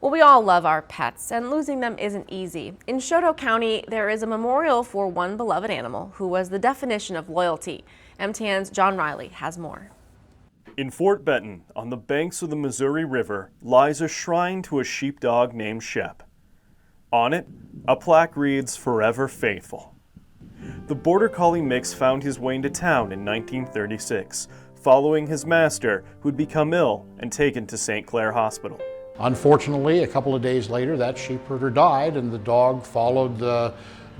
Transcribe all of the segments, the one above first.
Well, we all love our pets, and losing them isn't easy. In Choteau County, there is a memorial for one beloved animal who was the definition of loyalty. MTN's John Riley has more. In Fort Benton, on the banks of the Missouri River, lies a shrine to a sheepdog named Shep. On it, a plaque reads, "Forever Faithful." The Border Collie mix found his way into town in 1936, following his master, who'd become ill and taken to St. Clair Hospital. Unfortunately, a couple of days later, that sheepherder died, and the dog followed the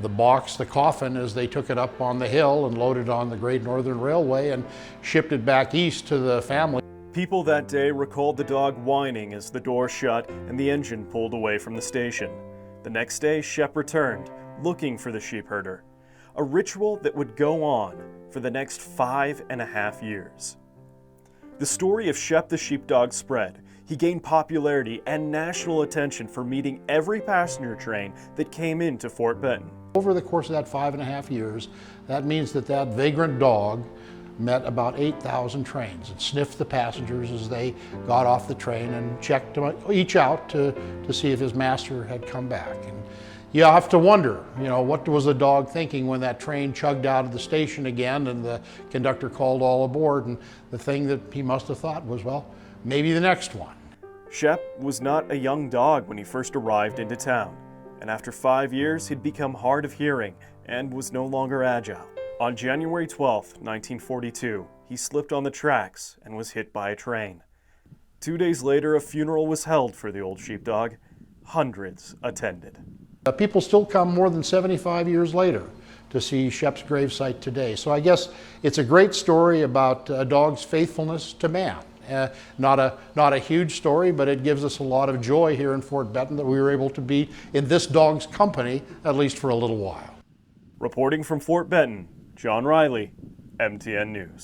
box, the coffin, as they took it up on the hill and loaded on the Great Northern Railway and shipped it back east to the family. People that day recalled the dog whining as the door shut and the engine pulled away from the station. The next day, Shep returned, looking for the sheepherder, a ritual that would go on for the next 5.5 years. The story of Shep the sheepdog spread. He gained popularity and national attention for meeting every passenger train that came into Fort Benton. Over the course of that 5.5 years, that means that vagrant dog met about 8,000 trains and sniffed the passengers as they got off the train and checked them each out to see if his master had come back. And you have to wonder, what was the dog thinking when that train chugged out of the station again and the conductor called all aboard, and the thing that he must have thought was, well, maybe the next one. Shep was not a young dog when he first arrived into town, and after 5 years he'd become hard of hearing and was no longer agile. On January 12, 1942, he slipped on the tracks and was hit by a train. 2 days later, a funeral was held for the old sheepdog. Hundreds attended. People still come more than 75 years later to see Shep's gravesite today. So I guess it's a great story about a dog's faithfulness to man. Not a huge story, but it gives us a lot of joy here in Fort Benton that we were able to be in this dog's company, at least for a little while. Reporting from Fort Benton, John Riley, MTN News.